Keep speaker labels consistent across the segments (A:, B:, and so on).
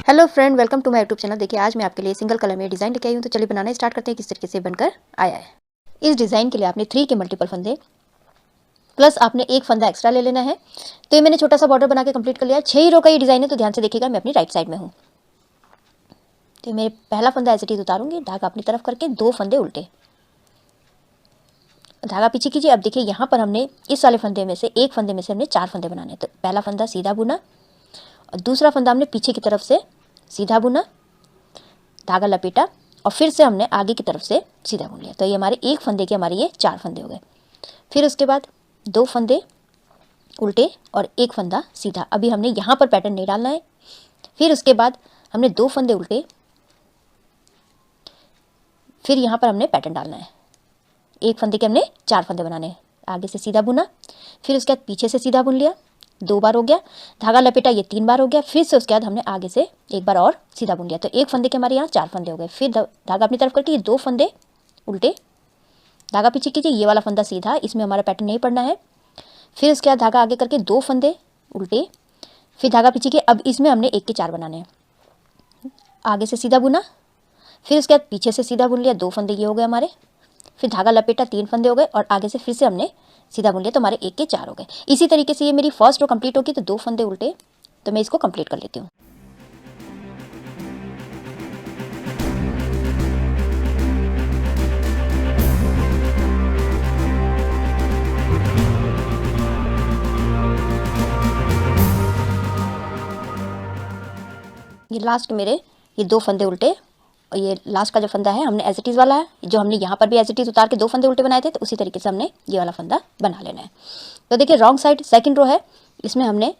A: Hello friend, welcome to my YouTube channel. देखिए आज मैं आपके लिए सिंगल कलर में डिज़ाइन लेके आई हूँ। तो चलिए बनाना स्टार्ट करते हैं किस तरीके से बनकर आया है। इस डिज़ाइन के लिए आपने 3 के मल्टीपल फंदे प्लस आपने एक फंदा एक्स्ट्रा ले लेना है। तो ये मैंने छोटा सा बॉर्डर बना के कंप्लीट कर लिया है। 6 रो का ये डिज़ाइन है, तो ध्यान से देखिएगा। मैं अपनी राइट साइड में हूँ। तो मेरे पहला फंदा ऐसे ही उतारूंगी, धागा अपनी तरफ करके 2 फंदे उल्टे, धागा पीछे कीजिए। अब देखिए यहाँ पर हमने इस वाले फंदे में से एक फंदे में से हमने 4 फंदे बनाने। तो पहला फंदा सीधा बुना और दूसरा फंदा हमने पीछे की तरफ से सीधा बुना, धागा लपेटा और फिर से हमने आगे की तरफ से सीधा बुन लिया। तो ये हमारे एक फंदे के हमारे ये 4 फंदे हो गए। फिर उसके बाद 2 फंदे उल्टे और एक फंदा सीधा। अभी हमने यहाँ पर पैटर्न नहीं डालना है। फिर उसके बाद हमने 2 फंदे उल्टे, फिर यहाँ पर हमने पैटर्न डालना है। एक फंदे के हमने 4 फंदे बनाने हैं। आगे से सीधा बुना, फिर उसके बाद पीछे से सीधा बुन लिया, 2 बार हो गया। धागा लपेटा, ये 3 बार हो गया। फिर से उसके बाद हमने आगे से एक बार और सीधा बुन लिया। तो एक फंदे के हमारे यहाँ 4 फंदे हो गए। फिर धागा अपनी तरफ करके ये 2 फंदे उल्टे, धागा पीछे कीजिए, ये वाला फंदा सीधा, इसमें हमारा पैटर्न नहीं पड़ना है। फिर उसके बाद धागा आगे करके 2 फंदे उल्टे, फिर धागा पीछे के, अब इसमें हमने 1 के 4 बनाने हैं। आगे से सीधा बुना, फिर उसके बाद पीछे से सीधा बुन लिया, 2 फंदे ये हो गए हमारे। फिर धागा लपेटा, 3 फंदे हो गए और आगे से फिर से हमने सीधा बुन लिया, तो हमारे 1 के 4 हो गए। इसी तरीके से ये मेरी फर्स्ट रो कंप्लीट होगी। तो 2 फंदे उल्टे, तो मैं इसको कंप्लीट कर लेती हूँ। ये लास्ट मेरे ये 2 फंदे उल्टे और ये लास्ट का जो फंदा है हमने एज इट इज़ वाला है, जो हमने यहाँ पर भी एज इट इज़ उतार के 2 फंदे उल्टे बनाए थे, तो उसी तरीके से हमने ये वाला फंदा बना लेना है। तो देखिए रॉन्ग साइड सेकंड रो है, इसमें हमने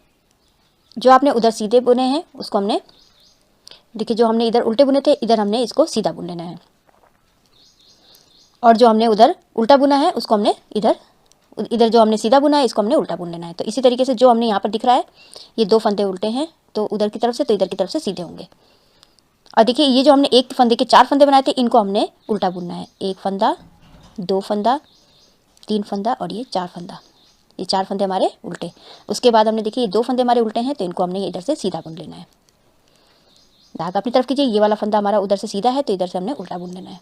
A: जो आपने उधर सीधे बुने हैं उसको हमने, देखिए जो हमने इधर उल्टे बुने थे, इधर हमने इसको सीधा बुन लेना है। और जो हमने उधर उल्टा बुना है उसको हमने इधर इधर जो हमने सीधा बुना है इसको हमने उल्टा बुन लेना है। तो इसी तरीके से जो हमने यहाँ पर दिख रहा है, ये 2 फंदे उल्टे हैं तो उधर की तरफ से, तो इधर की तरफ से सीधे होंगे। और देखिए ये जो हमने एक फंदे के 4 फंदे बनाए थे, इनको हमने उल्टा बुनना है। 1 फंदा, 2 फंदा, 3 फंदा और ये 4 फंदा। ये 4 फंदे हमारे उल्टे। उसके बाद हमने देखिए ये 2 फंदे हमारे उल्टे हैं, तो इनको हमने इधर से सीधा बुन लेना है। धागा अपनी तरफ कीजिए, ये वाला फंदा हमारा उधर से सीधा है, तो इधर से हमने उल्टा बुन लेना है।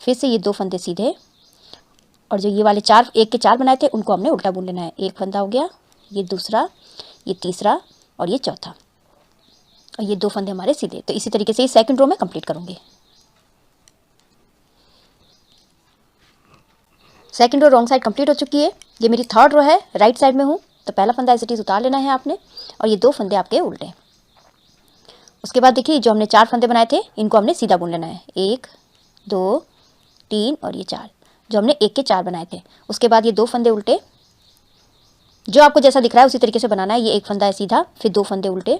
A: फिर से ये 2 फंदे सीधे और जो ये वाले 4 1 के 4 बनाए थे उनको हमने उल्टा बुन लेना है। एक फंदा हो गया, ये दूसरा, ये तीसरा और ये चौथा, और ये 2 फंदे हमारे सीधे। तो इसी तरीके से ये सेकंड रो में कंप्लीट करूंगी। Second row wrong side complete हो चुकी है। ये मेरी थर्ड रो है, राइट साइड में हूँ। तो पहला फंदा एज इट इज़ उतार लेना है आपने और ये 2 फंदे आपके उल्टे। उसके बाद देखिए जो हमने 4 फंदे बनाए थे इनको हमने सीधा बुन लेना है। 1 2 3 और ये 4, जो हमने 1 के 4 बनाए थे। उसके बाद ये 2 फंदे उल्टे, जो आपको जैसा दिख रहा है उसी तरीके से बनाना है। ये एक फंदा है सीधा, फिर 2 फंदे उल्टे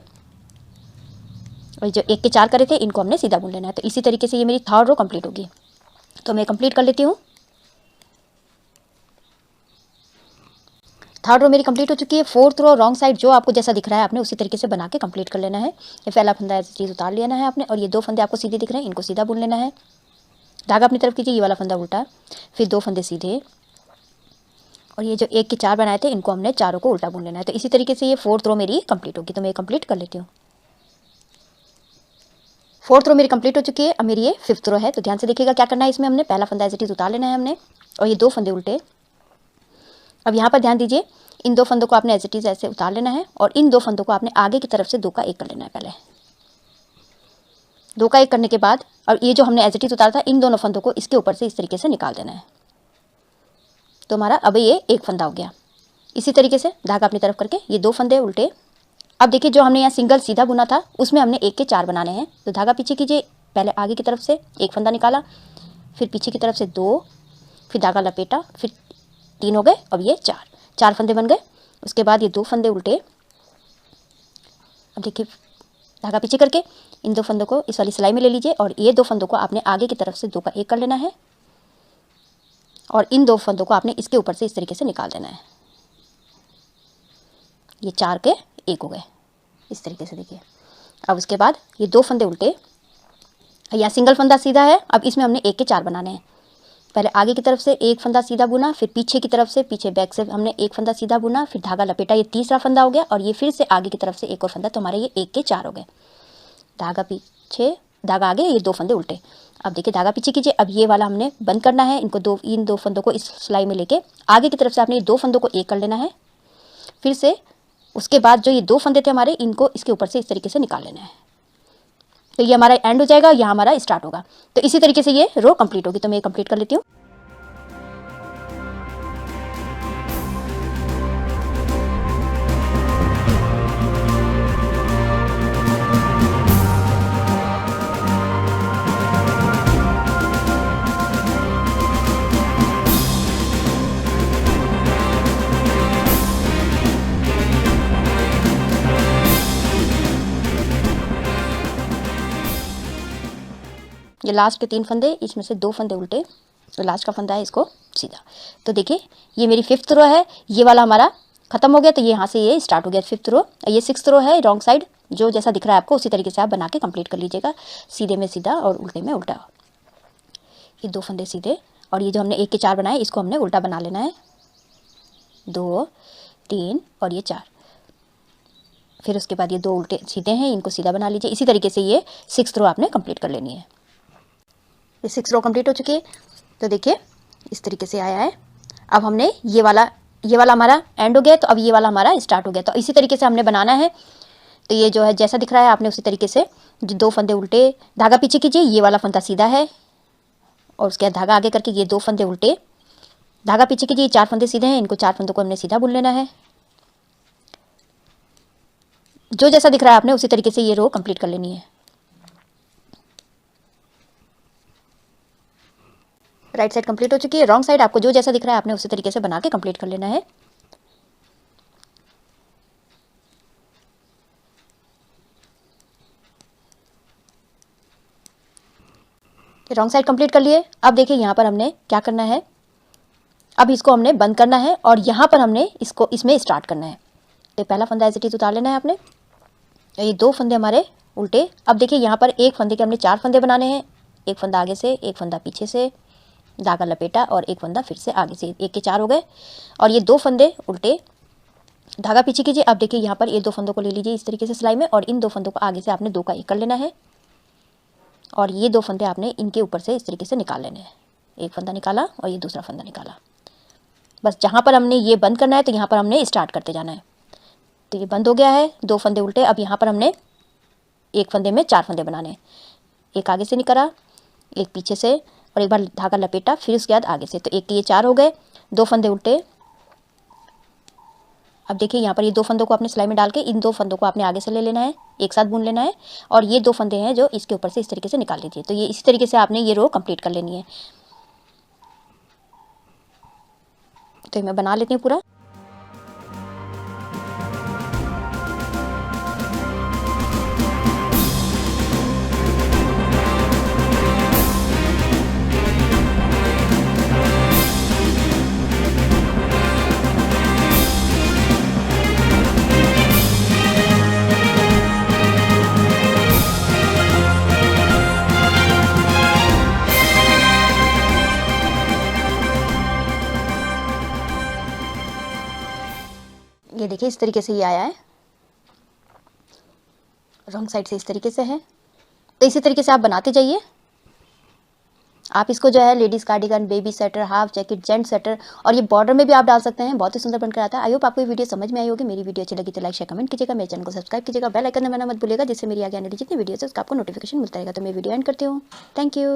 A: और जो 1 के 4 करे थे इनको हमने सीधा बुन लेना है। तो इसी तरीके से ये मेरी थर्ड रो कंप्लीट होगी। तो मैं कंप्लीट कर लेती हूँ। थर्ड रो मेरी कंप्लीट हो चुकी है। फोर्थ रो रॉन्ग साइड जो आपको जैसा दिख रहा है आपने उसी तरीके से बना के कंप्लीट कर लेना है। ये पहला फंदा ऐसी चीज़ उतार लेना है आपने और ये 2 फंदे आपको सीधे दिख रहे हैं, इनको सीधा बुन लेना है। धागा अपनी तरफ कीजिए, ये वाला फंदा उल्टा, फिर 2 फंदे सीधे और ये जो 1 के 4 बनाए थे इनको हमने चारों को उल्टा बुन लेना है। तो इसी तरीके से ये फोर्थ रो मेरी कंप्लीट होगी। तो मैं कंप्लीट कर लेती हूँ। फोर्थ रो मेरी कंप्लीट हो चुकी है। अब मेरी ये फिफ्थ रो है। तो ध्यान से देखिएगा क्या करना है। इसमें हमने पहला फंदा एज इट इज़ उतार लेना है हमने और ये 2 फंदे उल्टे। अब यहाँ पर ध्यान दीजिए, इन 2 फंदों को आपने एज इट इज़ ऐसे उतार लेना है और इन 2 फंदों को आपने आगे की तरफ से 2 का 1 कर लेना है। पहले 2 का 1 करने के बाद, और ये जो हमने एज इट इज़ उतारा था, इन दोनों फंदों को इसके ऊपर से इस तरीके से निकाल देना है। तो हमारा अब ये एक फंदा हो गया। इसी तरीके से धागा अपनी तरफ करके ये 2 फंदे उल्टे। अब देखिए जो हमने यहाँ सिंगल सीधा बुना था उसमें हमने 1 के 4 बनाने हैं। तो धागा पीछे कीजिए, पहले आगे की तरफ से एक फंदा निकाला, फिर पीछे की तरफ से 2, फिर धागा लपेटा, फिर 3 हो गए। अब ये 4 फंदे बन गए। उसके बाद ये 2 फंदे उल्टे। अब देखिए धागा पीछे करके इन 2 फंदों को इस वाली सिलाई में ले लीजिए और ये 2 फंदों को आपने आगे की तरफ से 2 का 1 कर लेना है और इन 2 फंदों को आपने इसके ऊपर से इस तरीके से निकाल देना है। ये 4 के 1 हो गए इस तरीके से। देखिए अब उसके बाद ये 2 फंदे उल्टे, या सिंगल फंदा सीधा है। अब इसमें हमने 1 के 4 बनाने हैं। पहले आगे की तरफ से एक फंदा सीधा बुना, फिर पीछे की तरफ से, पीछे बैक से हमने एक फंदा सीधा बुना, फिर धागा लपेटा, ये तीसरा फंदा हो गया और ये फिर से आगे की तरफ से एक और फंदा। तो हमारे ये 1 के 4 हो गए। धागा पीछे, धागा आगे, ये 2 फंदे उल्टे। अब देखिए धागा पीछे कीजिए। अब ये वाला हमने बंद करना है, इनको इन 2 फंदों को इस सिलाई में लेके आगे की तरफ से आपने 2 फंदों को एक कर लेना है। फिर से उसके बाद जो ये 2 फंदे थे हमारे, इनको इसके ऊपर से इस तरीके से निकाल लेना है। तो ये हमारा एंड हो जाएगा, यहाँ हमारा स्टार्ट होगा। तो इसी तरीके से ये रो कंप्लीट होगी। तो मैं कंप्लीट कर लेती हूँ। ये लास्ट के 3 फंदे, इसमें से 2 फंदे उल्टे, तो लास्ट का फंदा है इसको सीधा। तो देखिए ये मेरी 5th रो है, ये वाला हमारा खत्म हो गया। तो ये यहाँ से ये स्टार्ट हो गया 5th रो। ये 6th रो है रॉन्ग साइड, जो जैसा दिख रहा है आपको उसी तरीके से आप बना के कंप्लीट कर लीजिएगा। सीधे में सीधा और उल्टे में उल्टा। ये 2 फंदे सीधे, और ये जो हमने 1 के 4 बनाए इसको हमने उल्टा बना लेना है। 2 3 और ये 4। फिर उसके बाद ये 2 उल्टे सीधे हैं, इनको सीधा बना लीजिए। इसी तरीके से ये 6th रो आपने कंप्लीट कर लेनी है। ये 6 रो कंप्लीट हो चुकी है। तो देखिए इस तरीके से आया है। अब हमने ये वाला हमारा एंड हो गया। तो अब ये वाला हमारा स्टार्ट हो गया। तो इसी तरीके से हमने बनाना है। तो ये जो है जैसा दिख रहा है आपने उसी तरीके से जो 2 फंदे उल्टे, धागा पीछे कीजिए, ये वाला फंदा सीधा है, और उसके बाद धागा आगे करके ये 2 फंदे उल्टे, धागा पीछे कीजिए, 4 फंदे सीधे हैं, इनको 4 फंदों को हमने सीधा बुन लेना है। जो जैसा दिख रहा है आपने उसी तरीके से ये रो कंप्लीट कर लेनी है। राइट साइड कंप्लीट हो चुकी है। रॉन्ग साइड आपको जो जैसा दिख रहा है आपने उसी तरीके से बना के कंप्लीट कर लेना है। रॉन्ग साइड कंप्लीट कर लिए। अब देखिए यहाँ पर हमने क्या करना है, अब इसको हमने बंद करना है और यहाँ पर हमने इसको इसमें स्टार्ट करना है। तो पहला फंदा एज इट इज उतार लेना है आपने। ये 2 फंदे हमारे उल्टे। अब देखिए यहाँ पर एक फंदे के हमने 4 फंदे बनाने हैं। एक फंदा आगे से, एक फंदा पीछे से, धागा लपेटा और एक फंदा फिर से आगे से। 1 के 4 हो गए। और ये 2 फंदे उल्टे, धागा पीछे कीजिए। अब देखिए यहाँ पर ये 2 फंदों को ले लीजिए इस तरीके से सिलाई में, और इन 2 फंदों को आगे से आपने 2 का 1 कर लेना है। और ये 2 फंदे आपने इनके ऊपर से इस तरीके से निकाल लेने हैं। एक फंदा निकाला और ये दूसरा फंदा निकाला। बस जहाँ पर हमने ये बंद करना है तो यहाँ पर हमने स्टार्ट करते जाना है। तो ये बंद हो गया है, 2 फंदे उल्टे। अब यहाँ पर हमने एक फंदे में 4 फंदे बनाने हैं। एक आगे से निकला, एक पीछे से, और एक बार धागा लपेटा, फिर उसके बाद आगे से। तो 1 के ये 4 हो गए। 2 फंदे उल्टे। अब देखिए यहाँ पर ये 2 फंदों को आपने सिलाई में डाल के इन 2 फंदों को आपने आगे से ले लेना है, एक साथ बुन लेना है। और ये 2 फंदे हैं जो इसके ऊपर से इस तरीके से निकाल लीजिए। तो ये इसी तरीके से आपने ये रो कंप्लीट कर लेनी है। तो मैं बना लेती हूँ पूरा। ये देखिए इस तरीके से ये आया है। रॉन्ग साइड से इस तरीके से है। तो इसी तरीके से आप बनाते जाइए। आप इसको जो है ladies cardigan, baby sweater, half jacket, gents sweater और ये बॉर्डर में भी आप डाल सकते हैं। बहुत ही सुंदर बनकर आता है। आई होप आपको ये वीडियो समझ में आई होगी। मेरी वीडियो अच्छी लगी तो लाइक शेयर कमेंट कीजिएगा। मेरे चैनल को सब्सक्राइब कीजिएगा। बेल आइकन दबाना मत भूलिएगा, जिससे मेरी आगे आने वाली जितनी वीडियोस है उसका आपको नोटिफिकेशन मिलता रहेगा। तो मैं वीडियो एंड करती हूँ। Thank you.